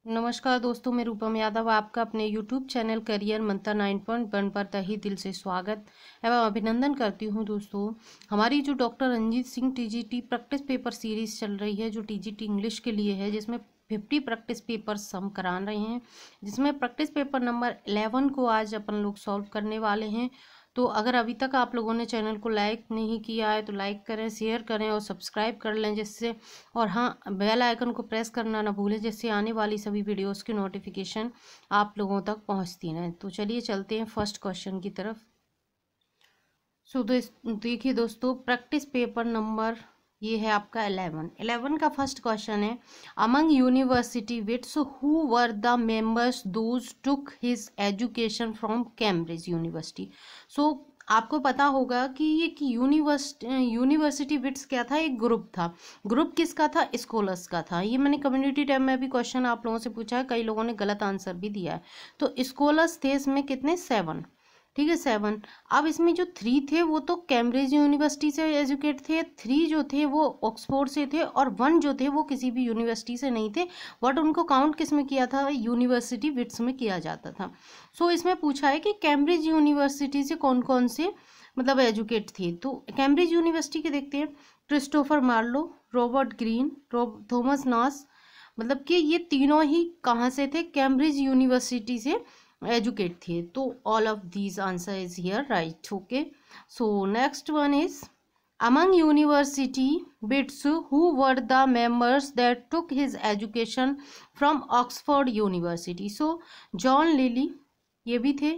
नमस्कार दोस्तों, मैं रूपम यादव आपका अपने YouTube चैनल करियर मंत्र 9.1 पर तहे दिल से स्वागत एवं अभिनंदन करती हूं। दोस्तों, हमारी जो doctor Ranjeet Singh TGT practice paper series चल रही है, जो टीजीटी इंग्लिश के लिए है, जिसमें 50 प्रैक्टिस पेपर्स हम करा रहे हैं, जिसमें प्रैक्टिस पेपर नंबर 11 को आज अपन लोग सॉल्व करने वाले हैं। तो अगर अभी तक आप लोगों ने चैनल को लाइक नहीं किया है तो लाइक करें, शेयर करें और सब्सक्राइब कर लें, जिससे और हाँ, बेल आइकन को प्रेस करना ना भूलें, जिससे आने वाली सभी वीडियोस की नोटिफिकेशन आप लोगों तक पहुंचती रहें। तो चलिए चलते हैं फर्स्ट क्वेश्चन की तरफ। देखिए दोस्तों, प्रैक्टिस पेपर नंबर ये है आपका 11 का फर्स्ट क्वेश्चन है, among university wits who were the members those took his education from Cambridge university. So आपको पता होगा कि ये कि यूनिवर्सिटी विट्स क्या था, एक ग्रुप था। ग्रुप किसका था? स्कॉलर्स का था। ये मैंने कम्युनिटी टैब में भी क्वेश्चन आप लोगों से पूछा है, कई लोगों ने गलत आंसर भी दिया है। तो स्कॉलर्स थे इसमें कितने? 7। ठीक है, 7। अब इसमें जो 3 थे वो तो कैम्ब्रिज यूनिवर्सिटी से एजुकेट थे, 3 जो थे वो ऑक्सफोर्ड से थे, और 1 जो थे वो किसी भी यूनिवर्सिटी से नहीं थे, बट उनको काउंट किस में किया था? यूनिवर्सिटी विट्स में किया जाता था। सो इसमें पूछा है कि कैम्ब्रिज यूनिवर्सिटी से कौन कौन से मतलब एजुकेट थे। तो कैम्ब्रिज यूनिवर्सिटी के देखते हैं, Christopher Marlowe, Robert Greene, Thomas Nashe, मतलब कि ये तीनों ही कहाँ से थे? कैम्ब्रिज यूनिवर्सिटी से एजुकेट थे। तो all of these answer is here right. Okay, so next one is among university bits who were the members that took his education from Oxford University। so John lily ये भी थे,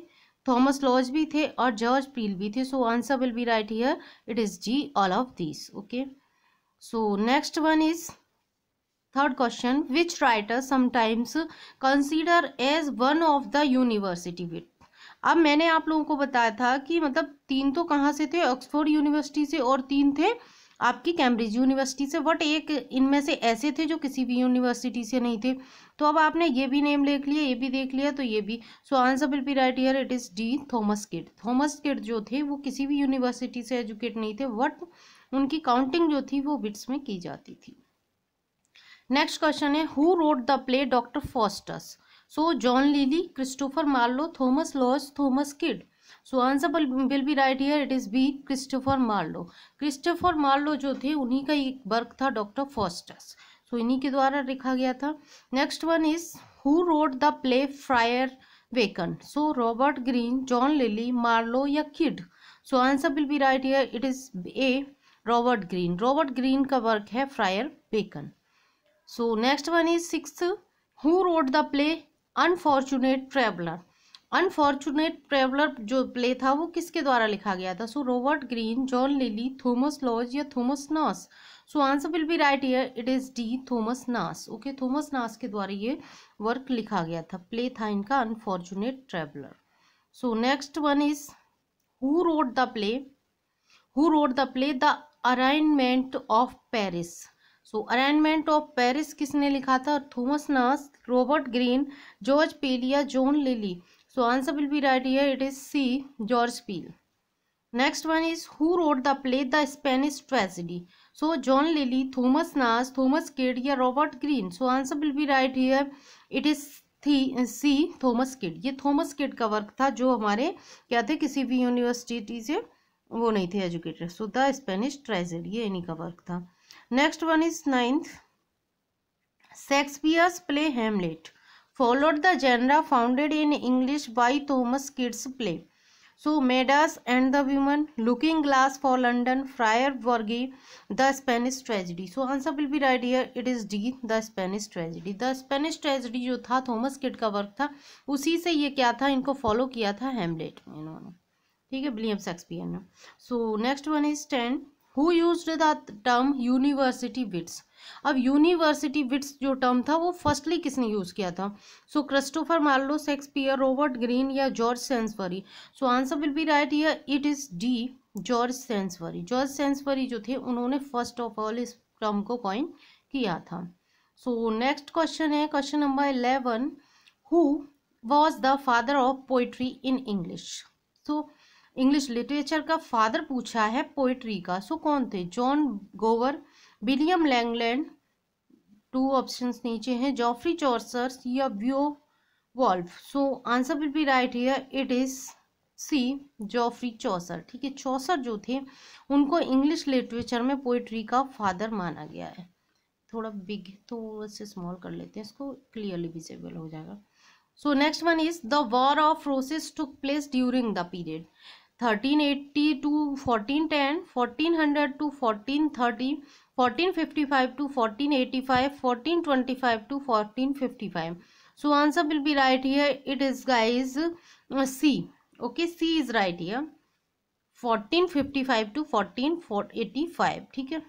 Thomas Lodge भी थे और George Peel भी थे। So answer will be right here, it is G, all of these. Okay, so next one is third question, which writer sometimes consider as one of the university wit. अब मैंने आप लोगों को बताया था कि मतलब 3 तो कहाँ से थे? ऑक्सफोर्ड यूनिवर्सिटी से, और 3 थे आपकी कैम्ब्रिज यूनिवर्सिटी से, बट एक इनमें से ऐसे थे जो किसी भी यूनिवर्सिटी से नहीं थे। तो अब आपने ये भी नेम देख लिया, ये भी देख लिया, तो ये भी। सो answer will be right here, it is D, Thomas kid. Thomas kid जो थे वो किसी भी यूनिवर्सिटी से एजुकेट नहीं थे, बट उनकी काउंटिंग जो थी वो बिट्स में की जाती थी। नेक्स्ट क्वेश्चन है, who wrote the play doctor Faustus. So John Lyly, Christopher Marlowe, Thomas Lodge, Thomas Kyd. So answer will be right here, it is B, Christopher Marlowe. Christopher Marlowe जो थे उन्हीं का एक वर्क था doctor Faustus, सो इन्हीं के द्वारा लिखा गया था। Next one is, who wrote the play Friar Bacon. So Robert Greene, John Lyly, Marlowe या Kyd. So answer will be right here, it is A, Robert Greene. Robert Greene का work है Friar Bacon. So next one is sixth, who wrote the play Unfortunate Traveler। Unfortunate traveller जो play था वो किसके द्वारा लिखा गया था? So Robert Greene, John Lyly, Thomas Lodge या Thomas Nashe. So answer will be right here, it is D, Thomas Nashe. Okay, Thomas Nashe के द्वारा ये वर्क लिखा गया था, प्ले था इनका unfortunate traveller. So next one is, who wrote the play the arrangement of Paris. So arrangement of Paris किसने लिखा था? थॉमस नास, रॉबर्ट ग्रीन, जॉर्ज पील या John Lyly. So answer will be right here, it is C, George Peel. Next one is, who wrote the play the Spanish tragedy. So John Lyly, Thomas Nashe, Thomas Kyd या Robert Greene. So answer will be right here, it is C, Thomas Kyd. ये Thomas Kyd का work था, जो हमारे क्या थे, किसी भी यूनिवर्सिटी से वो नहीं थे educated. So the Spanish tragedy ये इन्हीं का वर्क था। Next one is ninth, Shakespeare's play Hamlet followed the genre founded in English by Thomas Kidd's play। So Medas and the Women, Looking Glass for London, Friar Vergil, The Spanish Tragedy। So answer will be right here, it is D, The Spanish Tragedy। The Spanish Tragedy जो था Thomas Kyd का work था, उसी से ये क्या था, इनको फॉलो किया था हेमलेट में इन्होंने। ठीक है, विलियम शेक्सपियर ने। So next one is 10, who used the term university wits. अब यूनिवर्सिटी विट्स जो टर्म था वो फर्स्टली किसने यूज किया था? So Christopher Marlowe, Shakespeare, Robert Greene या George Saintsbury. So answer will be right here, it is D, George Saintsbury. George Saintsbury जो थे उन्होंने फर्स्ट ऑफ ऑल इस टर्म को कॉइन किया था। सो नेक्स्ट क्वेश्चन है, question number 11, who was the father of poetry in English. So English literature का father पूछा है पोइट्री का। सो कौन थे? जॉन गोवर, विलियम लैंगलैंड, 2 ऑप्शंस नीचे हैं, जॉफ्री चौसर या view Woolf. So answer will be right here, it is C, Geoffrey Chaucer. ठीक है, चौसर जो थे उनको इंग्लिश लिटरेचर में पोइट्री का फादर माना गया है। थोड़ा बिग तो वैसे स्मॉल कर लेते हैं, इसको क्लियरली विजिबल हो जाएगा। सो next one is the war of रोसेस took place during the period 1380 to 1410, 1400 to 1430, 1455 to 1485, 1425 to 1455. So answer will be right here. It is guys C. Okay, C is right here. 1455 to 1485. ठीक है,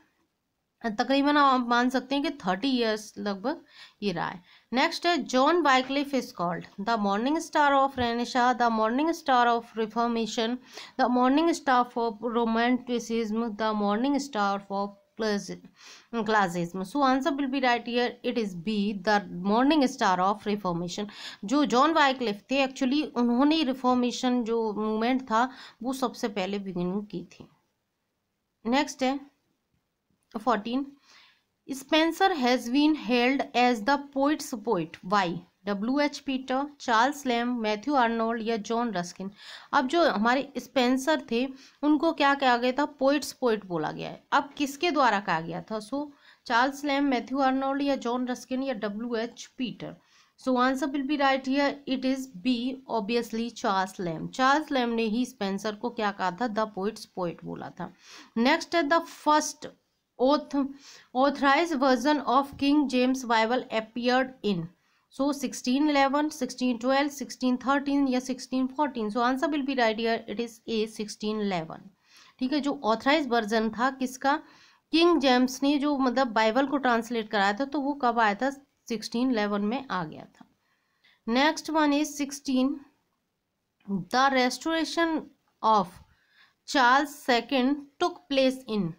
तकरीबन आप मान सकते हैं कि 30 years लगभग ये रहा है। नेक्स्ट है John Wycliffe is called the morning star of renaissance, the morning star of reformation, the morning star of romanticism, the morning star of classicism. So answer will be right here, it is B, the morning star of reformation. जो John Wycliffe थे actually उन्होंने reformation जो movement था वो सबसे पहले beginning की थी। नेक्स्ट है 14. Spenser has been hailed as the poet's poet. Why? W.H. Peter, Charles Lamb, Matthew Arnold या जॉन रस्किन। अब जो हमारे स्पेंसर थे उनको क्या कहा गया था, पोइट्स पोइट बोला गया है। अब किसके द्वारा कहा गया था, so Charles Lamb, Matthew Arnold या जॉन रस्किन या W.H. Peter. So answer will be right here, it is B, obviously Charles Lamb. Charles Lamb ने ही स्पेंसर को क्या कहा था, द पोइट्स पोइट बोला था। नेक्स्ट है the first authorized version of King James Bible appeared in, so 1611, 1612, 1613 या 1614। so answer will be right here, it is A, 1611। ठीक है, जो ऑथराइज वर्जन था किसका, किंग जेम्स ने जो मतलब बाइबल को ट्रांसलेट कराया था, तो वो कब आया था, 1611 में आ गया था। Next one is 16, the restoration of Charles second took place in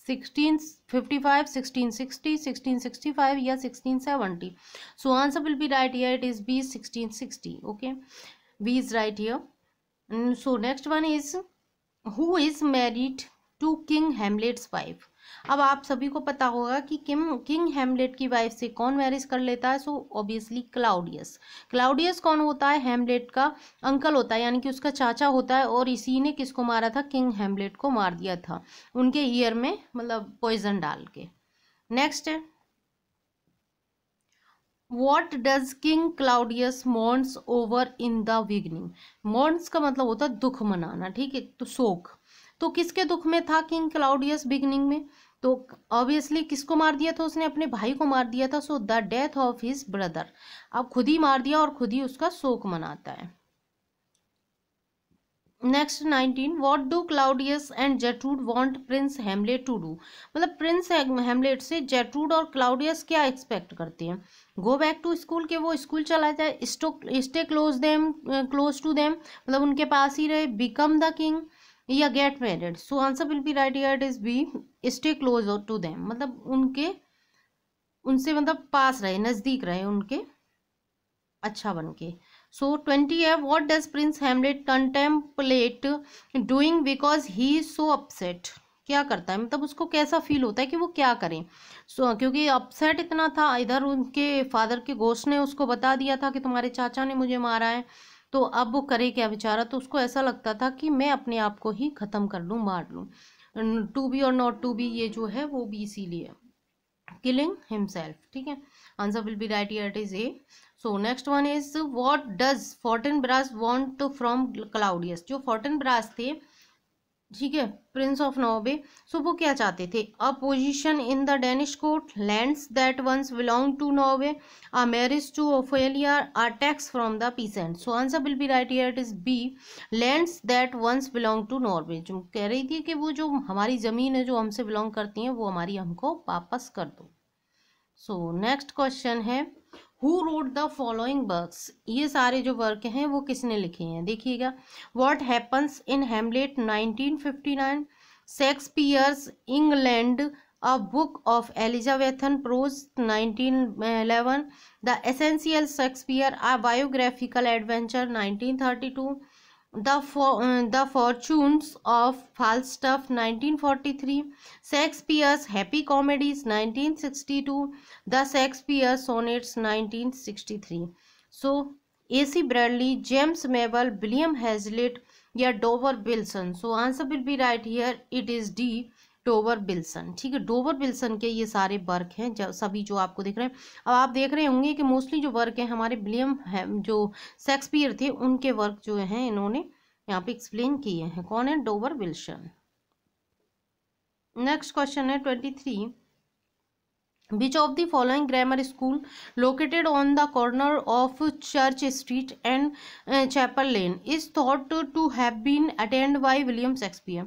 1655, 1660, 1665 या 1670। so answer will be right here, it is B, 1660। okay, B is right here। so next one is who is married to King Hamlet's wife। अब आप सभी को पता होगा कि king Hamlet की wife से कौन मैरिज कर लेता है, सो ऑब्वियसली क्लाउडियस। क्लाउडियस कौन होता है, हैमलेट का अंकल होता है, यानी कि उसका चाचा होता है, और इसी ने किसको मारा था, किंग हैमलेट को मार दिया था उनके ईयर में, मतलब पॉइजन डाल के। नेक्स्ट है what does King Claudius mourns over in the beginning. Mourns का मतलब होता है दुख मनाना, ठीक है, तो शोक। तो किसके दुख में था किंग क्लाउडियस बिगनिंग में, तो ऑब्वियसली किसको मार दिया था उसने, अपने भाई को मार दिया था। So the death of his brother, अब खुद ही मार दिया और खुद ही उसका शोक मनाता है। Next 19, what do Claudius and Gertrude want Prince Hamlet to do. मतलब प्रिंस हैमलेट से जेट्रूड और क्लाउडियस क्या एक्सपेक्ट करते हैं, गो बैक टू स्कूल, के वो स्कूल चला जाए, स्टे क्लोज टू देम, मतलब उनके पास ही रहे, बिकम द किंग या get married. So answer will be right here, it is B, stay close to them, मतलब उनसे मतलब पास रहे, नजदीक रहे उनके, अच्छा बन के। सो 20 है, what does Prince Hamlet contemplate doing because he is so upset. क्या करता है, मतलब उसको कैसा फील होता है कि वो क्या करें। सो क्योंकि अपसेट इतना था, इधर उनके फादर के गोश्त ने उसको बता दिया था कि तुम्हारे चाचा ने मुझे मारा है, तो अब वो करे क्या बेचारा। तो उसको ऐसा लगता था कि मैं अपने आप को ही ख़त्म कर लूँ, मार लूँ। टू बी और नॉट टू बी ये जो है वो भी इसीलिए किलिंग हिमसेल्फ। ठीक है, answer will be right here, it is A. So next one is what does Fortinbras want from Claudius. जो फोर्टिनब्रास थे, ठीक है, प्रिंस ऑफ नॉर्वे, सो वो क्या चाहते थे, a position in the Danish court, lands that once belong to Norway, a marriage to Ophelia, a tax from the peasant. So answer will be right here, it is B, lands that once belong to Norway. जो कह रही थी कि वो जो हमारी ज़मीन है जो हमसे बिलोंग करती हैं वो हमारी हमको वापस कर दो। सो नेक्स्ट क्वेश्चन है, who wrote the following works. ये सारे जो वर्क हैं वो किसने लिखे हैं, देखिएगा। What happens in Hamlet 1959, Shakespeare's England, a book of Elizabethan prose 1911, the essential Shakespeare, a biographical adventure 1932, The Fortunes of Falstaff 1943, Shakespeare's Happy Comedies 1962, The Shakespeare Sonnets 1963. So AC Bradley, James Mabel, William Hazlitt या Dover Wilson. So answer will be right here, it is D, Dover Wilson. ठीक है, Dover Wilson के ये सारे work हैं सभी जो आपको दिख रहे हैं. अब आप देख रहे होंगे कि मोस्टली जो वर्क है हमारे विलियम जो शेक्सपियर थे उनके वर्क जो हैं इन्होंने यहाँ पे एक्सप्लेन किए हैं. कौन है? Dover Wilson. नेक्स्ट क्वेश्चन है 23. Which of the following grammar school located on the corner of Church Street and Chapel Lane is thought to have been attended by William Shakespeare?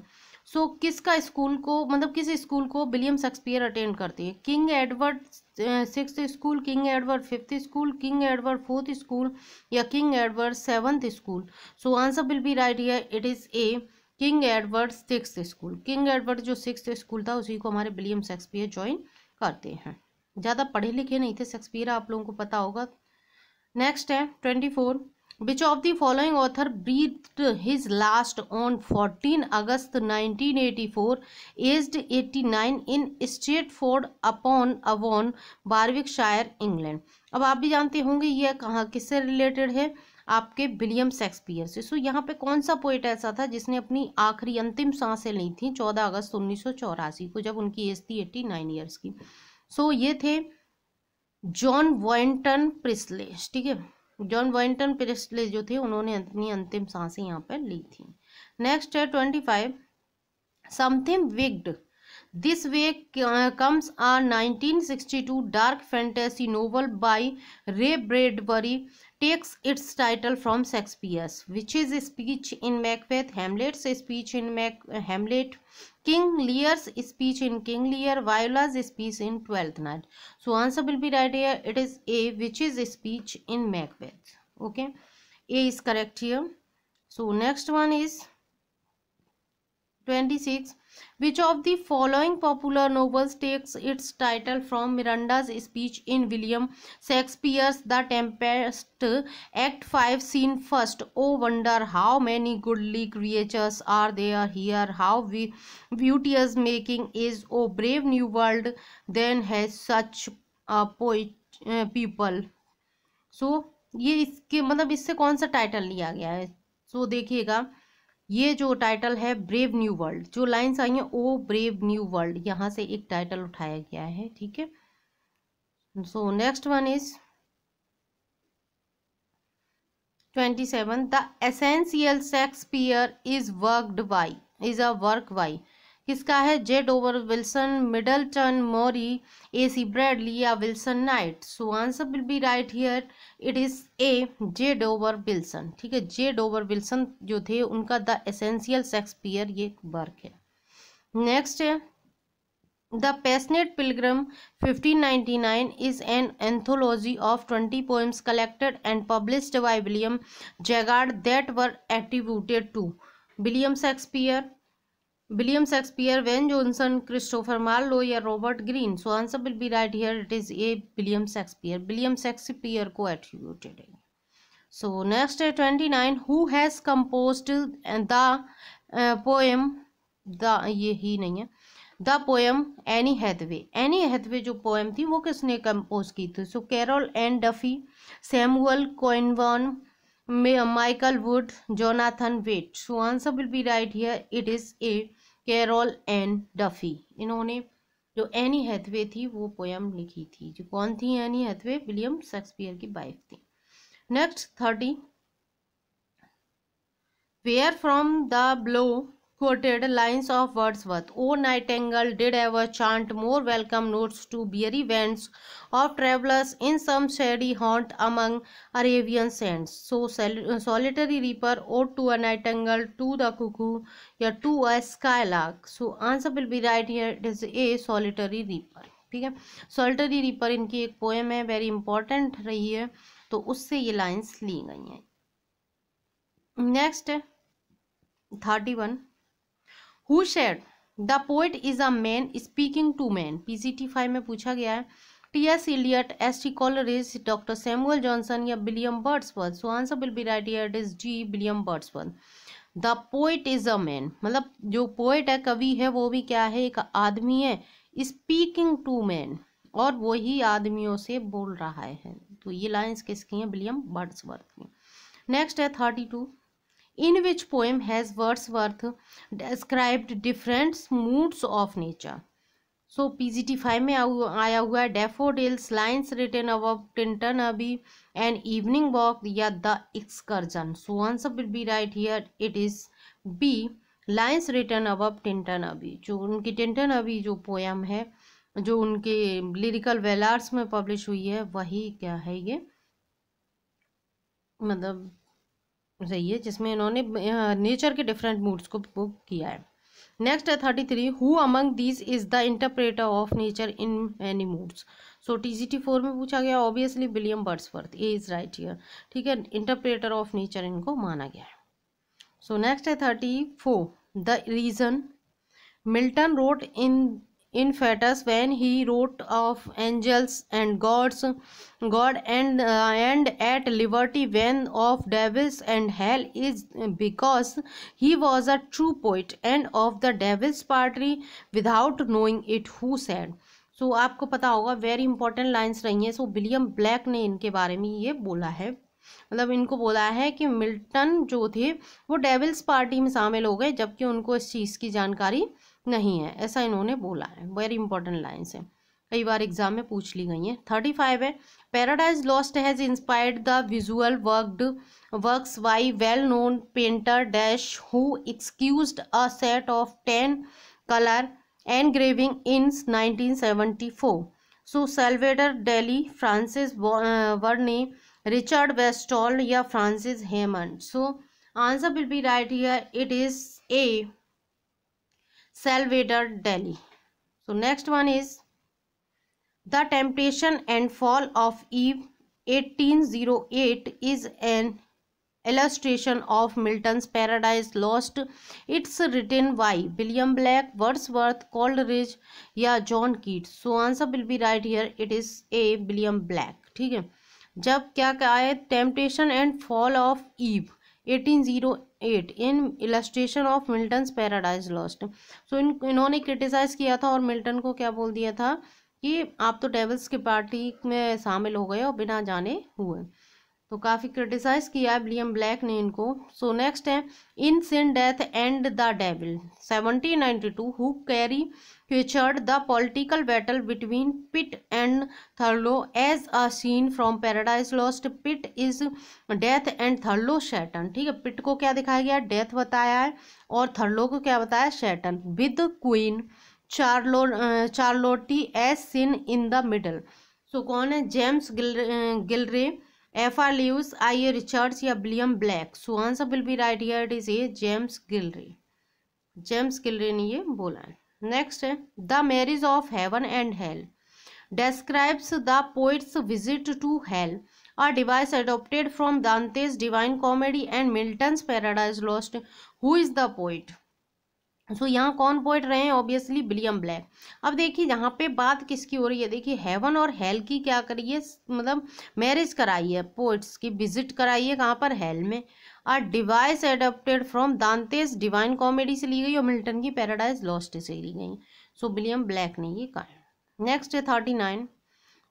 So किसका school को, मतलब किस school को William Shakespeare attend करते हैं? King Edward sixth school, King Edward fifth school, King Edward fourth school या King Edward seventh school? So answer will be right here, it is A, King Edward sixth school. King Edward जो sixth school था उसी को हमारे William Shakespeare join करते हैं. ज़्यादा पढ़े लिखे नहीं थे शेक्सपियर, आप लोगों को पता होगा. नेक्स्ट है 24. Which of the following author breathed his last on 14 August 1984 aged 89 in Stratford upon Avon, Warwickshire, England. अब आप भी जानते होंगे यह कहाँ किससे रिलेटेड है? आपके विलियम शेक्सपियर से. सो यहाँ पे कौन सा पोइट ऐसा था जिसने अपनी आखिरी अंतिम सांसें ली थी 14 अगस्त 1984 को, जब उनकी एज थी 89 ईयर्स की? सो ये थे जॉन वॉइंटन प्रिस्ले. ठीक है, जॉन वॉइंटन प्रिस्ले जो थे उन्होंने अपनी अंतिम सांसें यहाँ पर ली थी. नेक्स्ट है 25. Something wicked this way comes a 1962 dark fantasy novel by Ray Bradbury takes its title from Shakespeare's which is speech in Macbeth, Hamlet's speech in Hamlet, King Lear's speech in King Lear, Viola's speech in Twelfth Night. So answer will be right here, it is A, which is speech in Macbeth. Okay, A is correct here. So next one is 26. Which of the following popular novels takes its title from Miranda's speech in William Shakespeare's The Tempest, Act 5, Scene 1? Oh wonder how many goodly creatures are there here, how beauteous making is, oh brave new world, then has such a people. So ये इसके मतलब इससे कौन सा title लिया गया है? सो देखिएगा, ये जो टाइटल है ब्रेव न्यू वर्ल्ड, जो लाइन्स आई हैं ओ ब्रेव न्यू वर्ल्ड, यहाँ से एक टाइटल उठाया गया है. ठीक है. So next one is 27. The essential Shakespeare is worked by, is a work by, किसका है? J Dover Wilson, Middleton Murry, AC Bradley या Wilson Knight? So answer will be right here, it is A, J Dover Wilson. ठीक है, J Dover Wilson जो थे उनका the essential Shakespeare ये work है. नेक्स्ट है the passionate pilgrim 1599 is an anthology of 20 poems collected and published by William Jaggard that were attributed to William Shakespeare, Ben Jonson, Christopher Marlowe या Robert Greene? So answer will be right here, it is A, William Shakespeare को attributed है. So next है 29. Who has composed the poem, the ये ही नहीं है, the poem Anne Hathaway. Anne Hathaway जो poem थी वो किसने कंपोज की थी? So Carol and Duffy, Samuel कोइनवन, Michael Wood, Jonathan Wait? So answer will be right here, it is A, Carol and Duffy. इन्होंने जो एनी हैथवे थी वो पोयम लिखी थी. जो कौन थी एनी हैथवे? विलियम शेक्सपियर की वाइफ थी. Next 30. Where from the blow quoted lines of Wordsworth, O nightingale, did ever chant more welcome notes to weary bands of travellers in some shady haunt among Arabian sands? So solitary reaper, ode to a nightingale, to the cuckoo या to a skylark? So answer will be right here, it is a, solitary reaper. ठीक है, solitary reaper इनकी एक poem है, very important रही है, तो उससे ये लाइन्स ली गई हैं. Next 31. Who said the poet is a man speaking to man? PCT 5 में पूछा गया है. T.S. Eliot, S.T. Coleridge, Dr. Samuel Johnson या William Wordsworth? So answer will be right here. It is G. William Wordsworth. The poet is a man, मतलब जो poet है, कवि है, वो भी क्या है, एक आदमी है, स्पीकिंग टू मैन, और वही आदमियों से बोल रहा है। तो ये लाइंस किसकी हैं? विलियम वर्ड्सवर्थ की। नेक्स्ट है 32, in which poem has Wordsworth described different moods of nature? So PGT 5 में आया हुआ है daffodils, lines written above Tintern Abbey, an evening walk या the excursion? So answer will be right here, it is B, lines written above Tintern Abbey. जो उनकी Tintern Abbey जो poem है, जो उनके लिरिकल वेलार्स में पब्लिश हुई है, वही क्या है, ये मतलब सही है, जिसमें इन्होंने नेचर के डिफरेंट मूड्स को बुक किया है। नेक्स्ट है 33, who among these is the interpreter of nature in any moods? So TGT 4 में पूछा गया, obviously William Wordsworth, A is right here, ठीक है, इंटरप्रेटर ऑफ नेचर इनको माना गया है। सो नेक्स्ट है 34, the reason Milton wrote in fetus when he wrote of angels and God and at liberty when of devils and hell is because he was a true poet and of the devil's party without knowing it, who said? So आपको पता होगा, very important lines रही हैं। सो William black ने इनके बारे में ये बोला है, मतलब इनको बोला है कि मिल्टन जो थे वो डेविल्स पार्टी में शामिल हो गए, जबकि उनको इस चीज़ की जानकारी नहीं है, ऐसा इन्होंने बोला है। वेरी इंपॉर्टेंट लाइन्स है, कई बार एग्जाम में पूछ ली गई हैं। 35 है, Paradise Lost has inspired the visual works by well known painter dash who excused a set of 10 colour engraving in 1974? So Salvador Dali, Francis वर्ने, रिचर्ड वेस्टॉल या Francis Hayman? So answer will be right here, it is A, Salvador Dali. So next one is The Temptation and Fall of Eve 1808 is an illustration of Milton's Paradise Lost. It's written by William Blake, Wordsworth, Coleridge या John Keats? So answer will be right here, it is A, William Blake, ठीक है। जब क्या कहा है, temptation and fall of Eve 1808 in illustration of Milton's Paradise Lost. So इन्होंने criticise किया था और मिल्टन को क्या बोल दिया था कि आप तो डेविल्स की पार्टी में शामिल हो गए और बिना जाने हुए, तो काफ़ी क्रिटिसाइज किया है विलियम ब्लैक ने इनको। सो नेक्स्ट है in sin death and the devil 1792 who carry featured the political battle between Pitt and Thurlow as a scene from Paradise Lost. Pitt is death and Thurlow Satan, ठीक है। पिट को क्या दिखाया गया, death बताया है, और थर्लो को क्या बताया, Satan, with Queen Charlotte as sin in the middle. So कौन है, James Gillray, F R. Leavis, I A. Richards या William Blake? So answer will be right here, it is A, James Gillray. James Gillray ने ये बोला है। Next है the marriage of heaven and hell describes the poet's visit to hell, a device adopted from Dante's Divine Comedy and Milton's Paradise Lost. Who is the poet? सो यहाँ कौन poet रहे हैं, obviously William black. अब देखिए यहाँ पे बात किसकी हो रही है, देखिए हेवन और हेल की क्या करी है, मतलब मैरिज कराई है, पोइट्स की विजिट कराई है, कहाँ पर, हेल में। A device adapted from Dante's Divine Comedy से ली गई और मिल्टन की पैराडाइज लॉस्ट से ली गई। सो विलियम ब्लैक ने ये कहा। नेक्स्ट है 39,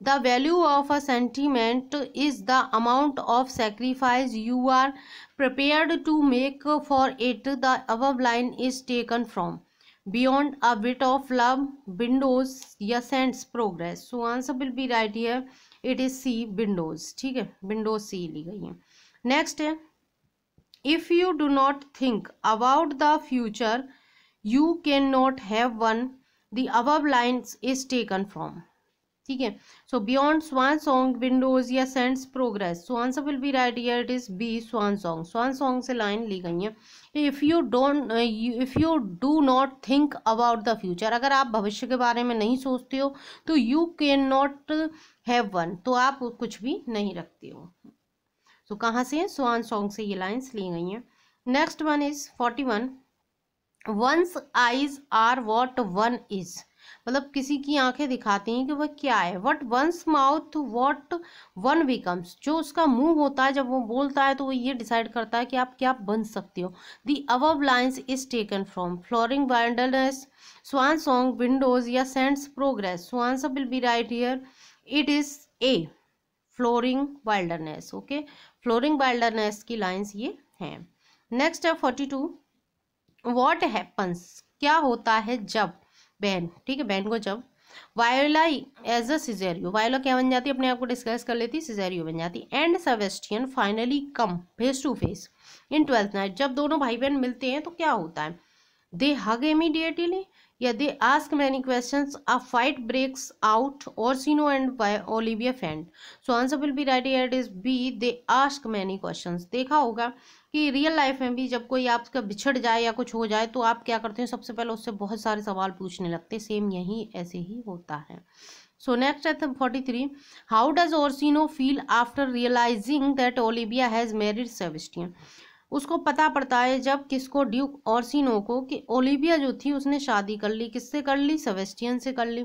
the value of a sentiment is the amount of sacrifice you are prepared to make for it. The above line is taken from Beyond a Bit of Love, Windows या Saints Progress. So answer will be right here, it is C, Windows, ठीक है, Windows C ली गई है। Next है if you do not think about the future you cannot have one. The above lines is taken from, ठीक है। So Beyond, Swan song, Windows या cents progress? So answer will be right here, it is B, Swan Song. Swan Song से line ली गई है, if you do not think about the future, अगर आप भविष्य के बारे में नहीं सोचते हो तो you can not have one, तो आप कुछ भी नहीं रखते हो। सो कहाँ से, स्वान सॉन्ग से ये लाइन्स ली गई हैं। Next one is 41, one's eyes are what one is मतलब किसी की आंखें दिखाती हैं कि वह क्या है। What one's mouth what one becomes, जो उसका मुंह होता है जब वो बोलता है तो वो ये डिसाइड करता है कि आप क्या बन सकते हो। The above lines is taken from flowering wildness, swan song, Windows या cents progress. So answer will be right here, it is A flowering wilderness. Okay, flowering wilderness की लाइंस ये हैं। नेक्स्ट है 42, व्हाट हैपन्स, क्या होता है जब ban, ठीक है, बैन को जब वायोला एज अ सिजेरियो, वायोला क्या बन जाती है, अपने आप को डिस्कस कर लेती, सिजेरियो बन जाती, and Sebastian finally come face to face in Twelfth Night, जब दोनों भाई बहन मिलते हैं तो क्या होता है, दे हग इमीडिएटली या they ask many questions, a fight breaks out, Orsino and Olivia fend. So answer will be right here, it is B, they ask many questions. देखा होगा कि रियल लाइफ में भी जब कोई आपका बिछड़ जाए या कुछ हो जाए तो आप क्या करते हैं, सबसे पहले उससे बहुत सारे सवाल पूछने लगते हैं, सेम यही ऐसे ही होता है। सो नेक्स्ट है 43, how does Orsino feel after realising that Olivia has married Sebastian. उसको पता पड़ता है जब किसको, ड्यूक ऑर्सिनो को, कि ओलिविया जो थी उसने शादी कर ली, किससे कर ली, सेबेस्टियन से कर ली।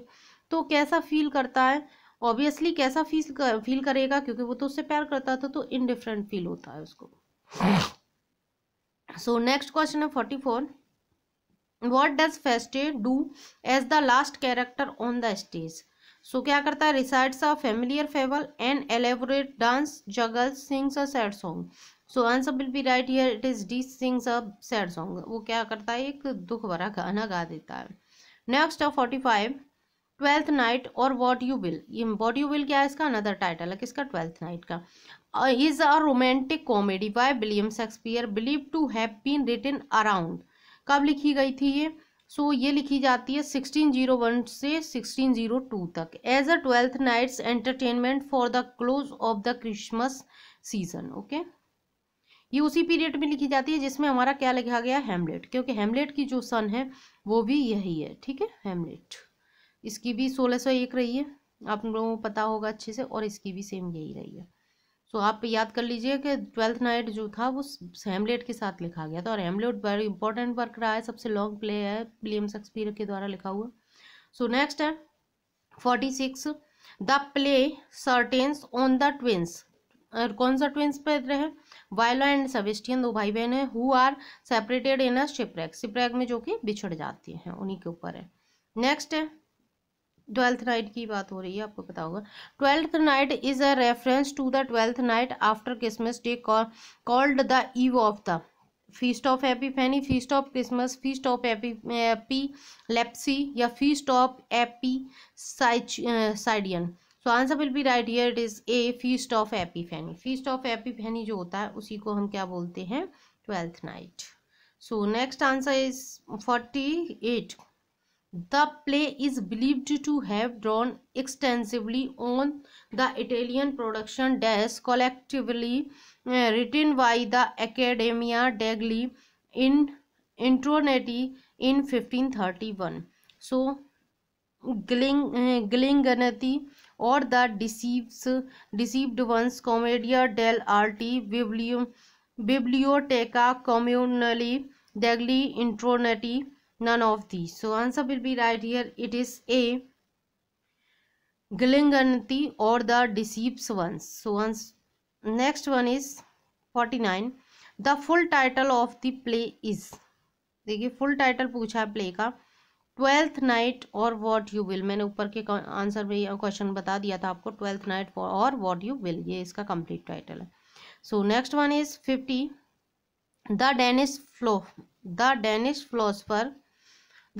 तो कैसा फील करता है, ऑब्वियसली कैसा फील करेगा, क्योंकि वो तो उससे प्यार करता था, तो इनडिफरेंट फील होता है उसको। सो नेक्स्ट क्वेश्चन है 44, what does Feste do as the last character on the stage. So क्या करता है, recites a familiar fable and elaborate dance, juggles, sings a sad song. So answer will be right here, it is D, sings a sad song. वो क्या करता है, एक दुख भरा गाना गा देता है। नेक्स्ट है 45, ट्वेल्थ नाइट और वॉट यू विल। ये वॉट यू विल क्या है, इसका अनदर टाइटल है किसका, ट्वेल्थ नाइट का। Is a romantic comedy by William Shakespeare, believe to have been written around, कब लिखी गई थी ये। सो ये लिखी जाती है 1601 से 1602 तक, as a Twelfth Night's entertainment for the close of the Christmas season. Okay, ये उसी पीरियड में लिखी जाती है जिसमें हमारा क्या लिखा गया, हेमलेट, क्योंकि हेमलेट की जो सन है वो भी यही है, ठीक है, हेमलेट। इसकी भी 1601 रही है, आप लोगों को पता होगा अच्छे से, और इसकी भी सेम यही रही है। सो आप याद कर लीजिए कि ट्वेल्थ नाइट जो था वो हेमलेट के साथ लिखा गया था, और हेमलेट वेरी इंपॉर्टेंट वर्क रहा है, सबसे लॉन्ग प्ले है विलियम शेक्सपियर के द्वारा लिखा हुआ। सो नेक्स्ट है 46, the play centres on the twins, और कौन सा ट्विंस पे रहे, वायला एंड सेबेस्टियन, दो भाई बहन है, who are separated in a shipwreck, shipwreck में जो कि बिछड़ जाती हैं, उन्हीं के ऊपर है। नेक्स्ट है ट्वेल्थ नाइट की बात हो रही है, आपको पता होगा, Twelfth Night is a reference to the twelfth night after Christmas day called the eve of the feast of Epiphany, feast of Christmas, feast of epilepsy या फीस्ट ऑफ एपीसाइडियन। So answer will be right here, it is A, feast of Epiphany. Feast of Epiphany जो होता है उसी को हम क्या बोलते हैं, Twelfth Night. So next answer is 48, the play is believed to have drawn extensively on the Italian production dash collectively written by the Accademia degli Intronati in 1531. So, Glinganati or the deceived ones, Commedia dell'arte, Biblioteca Comunale degli Intronati, none of these. So answer will be right here, it is A, Glinganati or the deceived ones. So next one is 49, the full title of the play is, देखिए full title पूछा है play का, twelfth Night और what you will, मैंने ऊपर के answer में question बता दिया था आपको, ट्वेल्थ नाइट और वॉट यू विल, ये इसका कंप्लीट टाइटल है। So next one is 50, the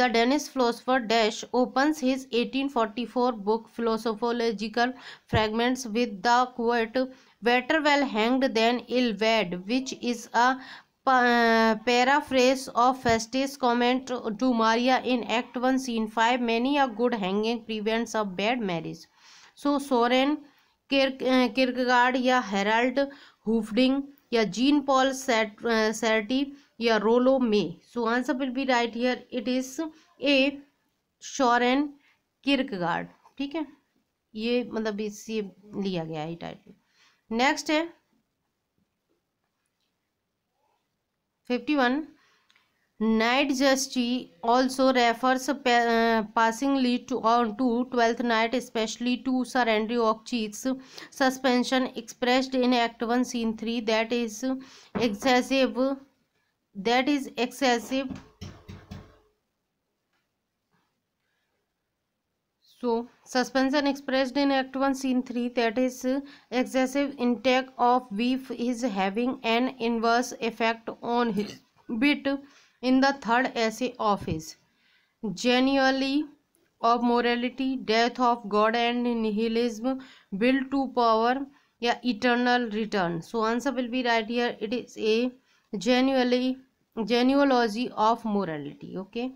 Danish philosopher Dash opens his 1844 book Philosophical Fragments with the quote, "Better well hanged than ill wed," which is a paraphrase of Festus' comment to Maria in Act 1, Scene 5, "Many a good hanging prevents a bad marriage." So Soren Kierkegaard या Harald Hoffding या Jean Paul Sartre या Rollo May. So answer will be right here, it is A, Soren Kierkegaard, ठीक है, ये मतलब इससे लिया गया है टाइटल। नेक्स्ट है 51, Night Justice also refers passingly to Twelfth Night, especially to Sir Andrew Ochse's suspension expressed in Act 1, Scene 3, that is excessive. So, suspension expressed in Act 1, Scene 3, that is excessive intake of beef is having an inverse effect on his wit in the third essay of his Genealogy of Morality, Death of God and Nihilism, Will to Power, या Eternal Return. So, answer will be right here. It is a genealogy of morality. Okay.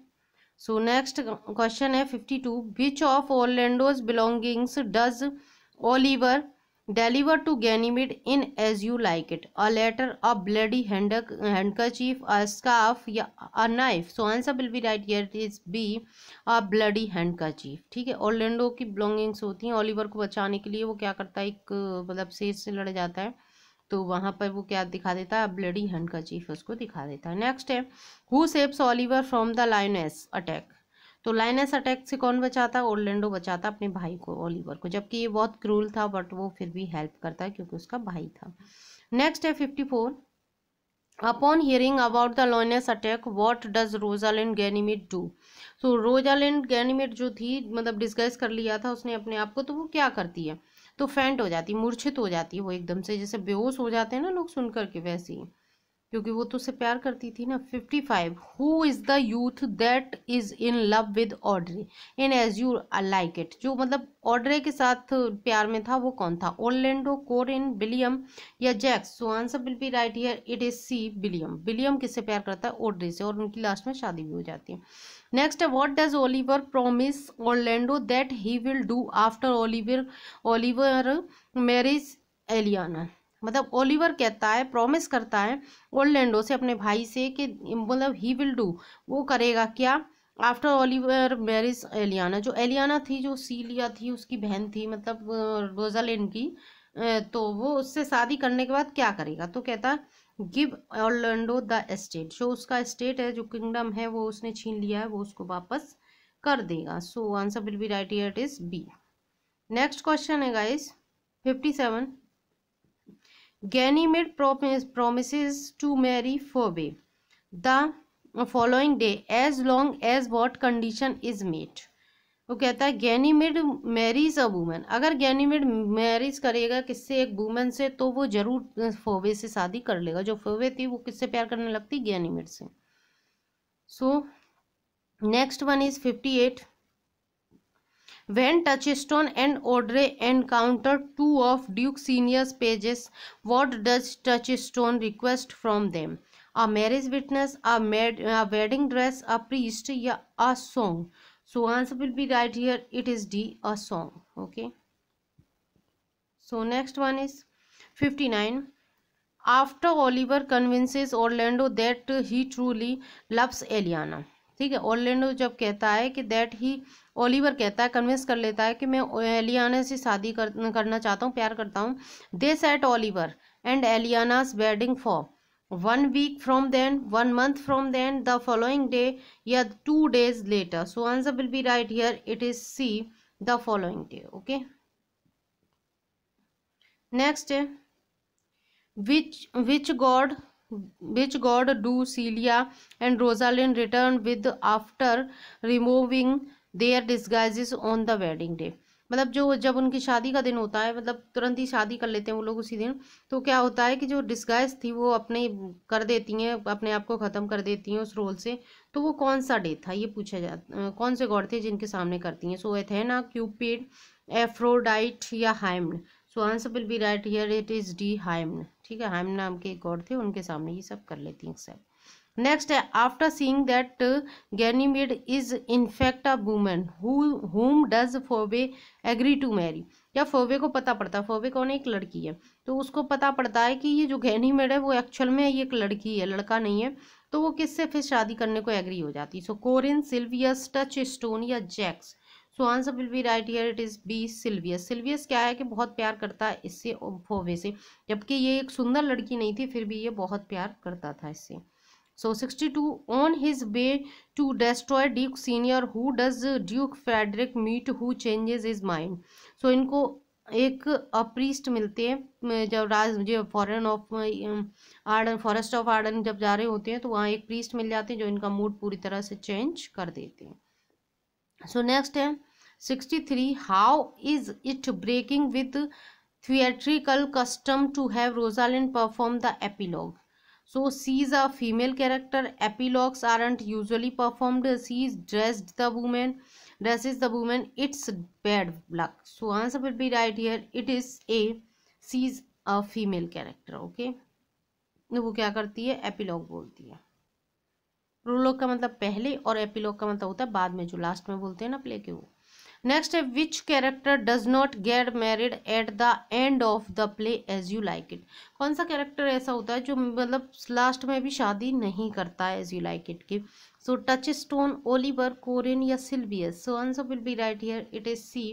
So next question है 52. Which of Orlando's belongings does Oliver deliver to Ganymede in As You Like It? A letter, a bloody handkerchief, a scarf या a knife? So answer will be right here. It is B, a bloody handkerchief. ठीक है, Orlando की belongings होती हैं. Oliver को बचाने के लिए वो क्या करता है, एक मतलब शेर से लड़ जाता है, तो वहां पर वो क्या दिखा देता है, ब्लडी हैंडकरचीफ उसको दिखा देता है. नेक्स्ट है who saves Oliver from the lioness attack? तो लायनेस अटैक से कौन बचाता है? ऑर्लैंडो बचाता अपने भाई को, ऑलिवर को, जबकि ये बहुत क्रूल था बट वो फिर भी हेल्प करता है क्योंकि उसका भाई था. नेक्स्ट है 54. Upon hearing about the lioness attack what does Rosalind Ganymede do? तो रोजालिंड गैनीमेड जो थी, मतलब डिस्गाइज कर लिया था उसने अपने आप को, तो वो क्या करती है, तो फेंट हो जाती, मूर्छित हो जाती है वो एकदम से, जैसे बेहोश हो जाते हैं ना लोग सुन करके, वैसे ही, क्योंकि वो तो उससे प्यार करती थी ना. 55. Who is the youth that is in love with Audrey in As You Like It? जो मतलब ऑड्रे के साथ प्यार में था वो कौन था? ऑर्लैंडो, कोरिन, विलियम या Jaques? So answer will be right here. It is C, William. William किससे प्यार करता है? ऑड्रे से, और उनकी लास्ट में शादी भी हो जाती है. नेक्स्ट है what does Oliver promise Orlando that he will do after Oliver marriage Aliena? मतलब ओलिवर कहता है, प्रॉमिस करता है ऑर्लैंडो से, अपने भाई से, कि मतलब ही विल डू, वो करेगा क्या, आफ्टर ओलिवर मैरिज एलियाना. जो एलियाना थी, जो सीलिया थी, उसकी बहन थी, मतलब रोजालिंड की, तो वो उससे शादी करने के बाद क्या करेगा, तो कहता गिव ऑर्लैंडो द एस्टेट. जो उसका एस्टेट है, जो किंगडम है, वो उसने छीन लिया है, वो उसको वापस कर देगा. So answer will be right here. It is B. Next question है guys 57. Ganymede promises to marry Phoebe the following day as long as what condition is met? वो कहता है गैनीमेड मैरीज अ वुमन. अगर Ganymede marriage करेगा किससे, एक woman से, तो वो जरूर फोबे से शादी कर लेगा. जो फोबे थी वो किससे प्यार करने लगती? गैनीमेड से. सो next one is 58. When Touchstone and Audrey encounter two of Duke Senior's pages, what does Touchstone request from them? A marriage witness, a wedding dress, a priest, या a song? So answer will be right here. It is D, a song. Okay. So next one is 59. After Oliver convinces Orlando that he truly loves Eliana. ठीक है, Orlando जब कहता है कि that he, Oliver कहता है, convince कर लेता है कि मैं एलियाना से शादी करना चाहता हूँ, प्यार करता हूँ. They set Oliver and Aliena's wedding for 1 week from then, 1 month from then, the following day, या 2 days later. So answer will be right here. It is C, the following day. Okay. Next, which god do Celia and Rosalind return with after removing their disguises on the wedding day? मतलब जो जब उनकी शादी का दिन होता है, मतलब तुरंत ही शादी कर लेते हैं वो लोग उसी दिन, तो क्या होता है कि जो डिस्गाइज थी वो अपने कर देती हैं, अपने आप को ख़त्म कर देती हैं उस रोल से. तो वो कौन सा डे था ये पूछा जाता, कौन से गॉड थे जिनके सामने करती हैं? सो एथेना, क्यूपिड, एफ्रोडाइट या Hymen? So answer will be right here. It is D, Hymen. ठीक है, हाइमन नाम के गॉड थे, उनके सामने ये सब कर लेती हैं सब. नेक्स्ट है after seeing that Ganymede is in fact a woman whom does Phoebe agree to marry? या फोबे को पता पड़ता है, फोबे कौन है, एक लड़की है, तो उसको पता पड़ता है कि ये जो गैनीमेड है वो एक्चुअल में ये एक लड़की है, लड़का नहीं है, तो वो किससे फिर शादी करने को एग्री हो जाती है? सो कोरिन, सिल्वियस, टचस्टोन या Jaques? So answer will be right here. It is B, Silvius. Silvius क्या है कि बहुत प्यार करता है इससे, फोबे से, जबकि ये एक सुंदर लड़की नहीं थी, फिर भी ये बहुत प्यार करता था इससे. So 62, on his way to destroy Duke Senior, who does Duke Frederick meet, who changes his mind? So इनको एक प्रीस्ट मिलते हैं जब जो foreign of Ardern, forest of Ardern जब जा रहे होते हैं तो वहाँ एक प्रीस्ट मिल जाते हैं जो इनका मूड पूरी तरह से चेंज कर देते हैं। सो नेक्स्ट है 63, how is it breaking with theatrical custom to have Rosalind perform the epilogue? So she is a female character. Epilogues aren't usually performed. She dresses the woman. It's bad luck. So answer will be right here. It is A. She is a female character. Okay. वो क्या करती है? Epilogue बोलती है। Prologue का मतलब पहले और एपिलॉग का मतलब होता है बाद में, जो लास्ट में बोलते हैं ना प्ले के, वो। नेक्स्ट है which character does not get married at the end of the play As You Like It? कौन सा कैरेक्टर ऐसा होता है जो मतलब लास्ट में भी शादी नहीं करता है एज यू लाइक इट की? So Touchstone, Oliver, Corin या Silvius? So answer will be right here, it is C,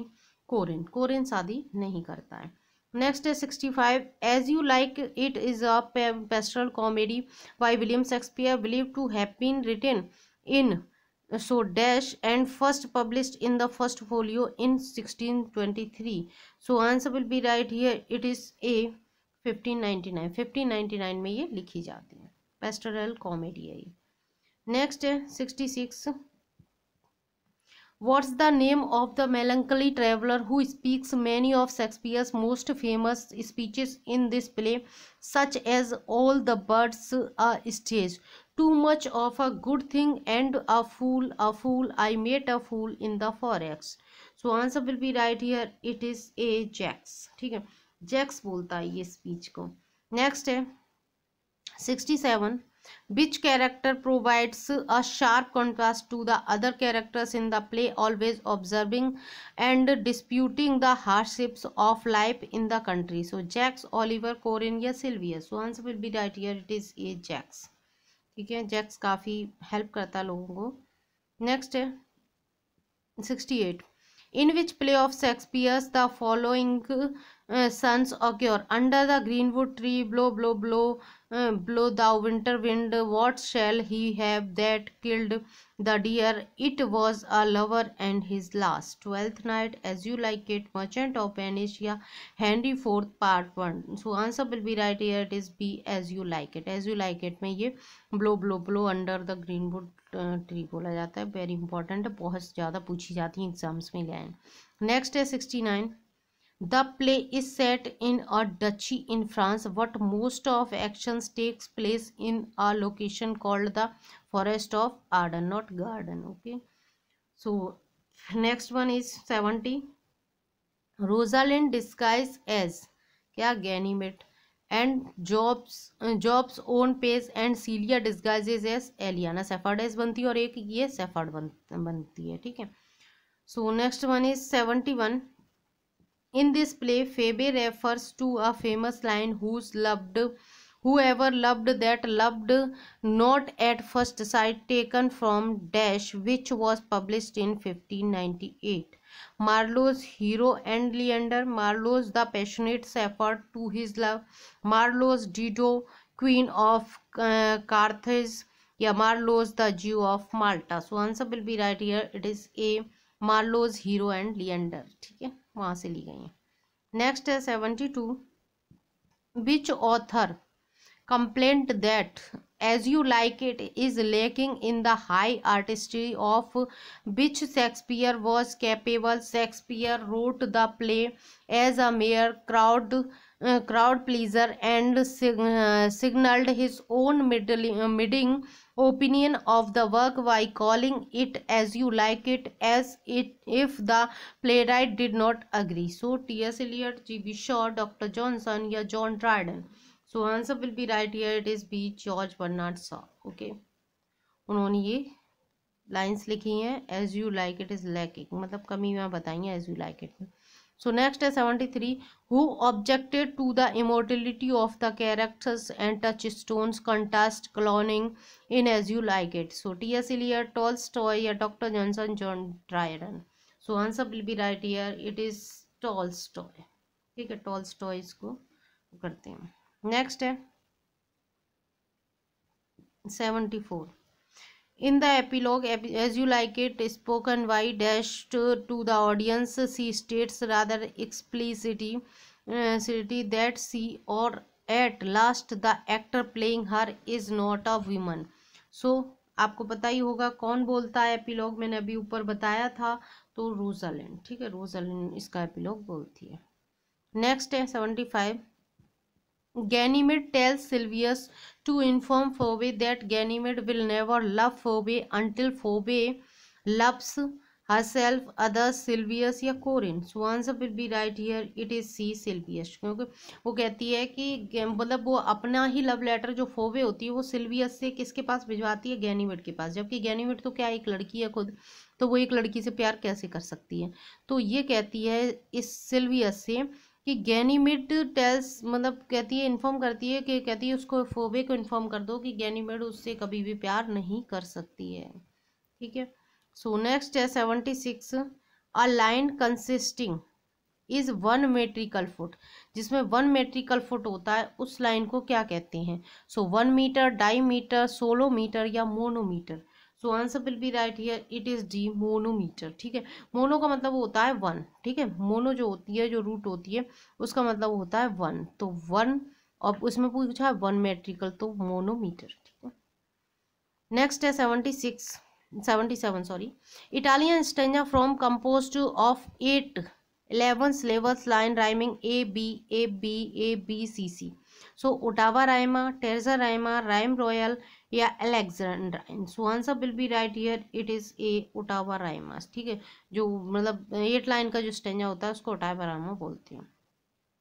Corin. Corin शादी नहीं करता है। नेक्स्ट है 65, As You Like It is a pastoral comedy by William Shakespeare believe to have been written in so dash and first published in the first folio in 1623. So answer will be right here, it is A, 1599। 1599 में ये लिखी जाती है, पेस्टरल comedy है ये। Next है 66, what's the name of the melancholy traveler who speaks many of Shakespeare's most famous speeches in this play, such as all the birds are stage, too much of a good thing, and a fool, I met a fool in the forest? So answer will be right here, it is A, Jaques. ठीक है, Jacques बोलता है ये speech को। Next है 67, which character provides a sharp contrast to the other characters in the play, always observing and disputing the hardships of life in the country? So Jaques, Oliver, Corin या Silvius? So answer will be right here, it is A, Jaques. ठीक है, Jacques काफ़ी help करता है लोगों को। Next है 68, in which play of Shakespeare's the following sons occur? Under the greenwood tree, blow, blow, blow, blow thou winter wind, what shall he have that killed the deer? It was a lover and his last. Twelfth night, as you like it, merchant of Venice, या Henry IV part 1? So answer will be right here, it is B, as you like it। as you like it में ये blow, blow, blow under the greenwood tree बोला जाता है। Very important है, बहुत ज़्यादा पूछी जाती है एग्जाम्स में, लाइन। नेक्स्ट है 69, the play is set in a duchy in France, but most of actions takes place in a location called the forest of Arden, not garden. Okay, so next one is 70, Rosalind disguise as क्या? Ganymede, and Job's own pace, and Celia disguises as Eliana। सेफर्डेस बनती है और एक ये shepherd बनती है। ठीक है, so next one is 71, in this play Phoebe refers to a famous line, whoever loved that loved not at first sight, taken from dash, which was published in 1598. Marlowe's hero and Leander, Marlowe's the passionate shepherd to his love, Marlowe's Dido, queen of Carthage, या Marlowe's the Jew of Malta? So answer will be right here, it is A, Marlowe's hero and Leander। ठीक है, वहाँ से ली गई है। Next है 72, विच author complained that as you like it is lacking in the high artistry of which Shakespeare was capable? Shakespeare wrote the play as a mere crowd pleaser and signaled his own middling opinion of the work by calling it as you like it, as it if the playwright did not agree. So T.S. Eliot, G.B. Shaw, Dr. Johnson या John Dryden? So answer will be right here, it is B, George Bernard Shaw. Okay, उन्होंने ये lines लिखी हैं, As You Like It is lacking, मतलब कमी में बताएंगे as You Like it में। सो नेक्स्ट है 73, who objected to the immortality of the characters and Touchstone's contest clowning in As You Like It? So T.S. Eliot, Tolstoy या Doctor Johnson, John Dryden? So answer will be right here, it is Tolstoy. ठीक है, Tolstoy इसको करते हैं। Next है 74. In the epilogue, as you like it, spoken by dashed to the audience, she states rather explicitly that she, or at last the actor playing her, is not a woman. So आपको पता ही होगा कौन बोलता है epilogue, मैंने अभी ऊपर बताया था, तो रोजालिंड, ठीक है, रोजालिंड इसका एपिलॉग बोलती है। नेक्स्ट है 75. Ganymede tells Sylvius to inform Phoebe that Ganymede will never love Phoebe until Phoebe loves herself, others, Sylvius या Corin. So answer will be right here. It is C, Sylvius. क्योंकि वो कहती है कि मतलब वो अपना ही लव लेटर जो फोबे होती है वो सिल्वियस से किसके पास भिजवाती है, गैनीमेड के पास, जबकि गैनीमेड तो क्या एक लड़की है खुद, तो वो एक लड़की से प्यार कैसे कर सकती है। तो ये कहती है इस सिल्वियस से कि गैनीमेड टेल्स, मतलब कहती है, इन्फॉर्म करती है, कि कहती है उसको, फोबे को इन्फॉर्म कर दो कि गैनीमेड उससे कभी भी प्यार नहीं कर सकती है, ठीक है। सो नेक्स्ट है 76. A line consisting is 1 metrical foot, जिसमें 1 मेट्रिकल फुट होता है उस लाइन को क्या कहते हैं। सो 1 मीटर, डाई मीटर, सोलोमीटर या manometer. So answer will be right here, it is D, manometer, ठीक है। मोनो का मतलब होता है 1, ठीक है, मोनो जो होती है, जो रूट होती है, उसका मतलब होता है 1, तो 1, और उसमें पूछा है 1 मेट्रिकल, तो मोनोमीटर, ठीक है। नेक्स्ट है 77 sorry. Italian stanza from composed of 11 syllables line rhyming A B A B A B C C. So Ottawa rhyma, Terza rhyma, rhyme royal या Alexandrine. So answer will be right here. It is A, Ottawa rhymes. ठीक है, जो मतलब 8 line का जो stanza होता है उसको Ottawa rhyma बोलते हैं।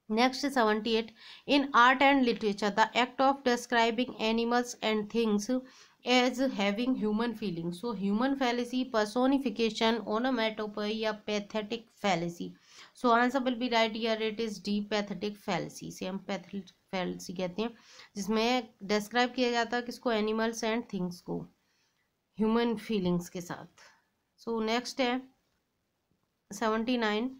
Next 78. In art and literature, the act of describing animals and things as having human feelings. So human fallacy, personification, onomatopoeia या pathetic fallacy. So answer will be right here. It is D, pathetic fallacy. से हम pathetic fallacy कहते हैं, जिसमें describe किया जाता है किसको, animals and things को human feelings के साथ। So next है 79.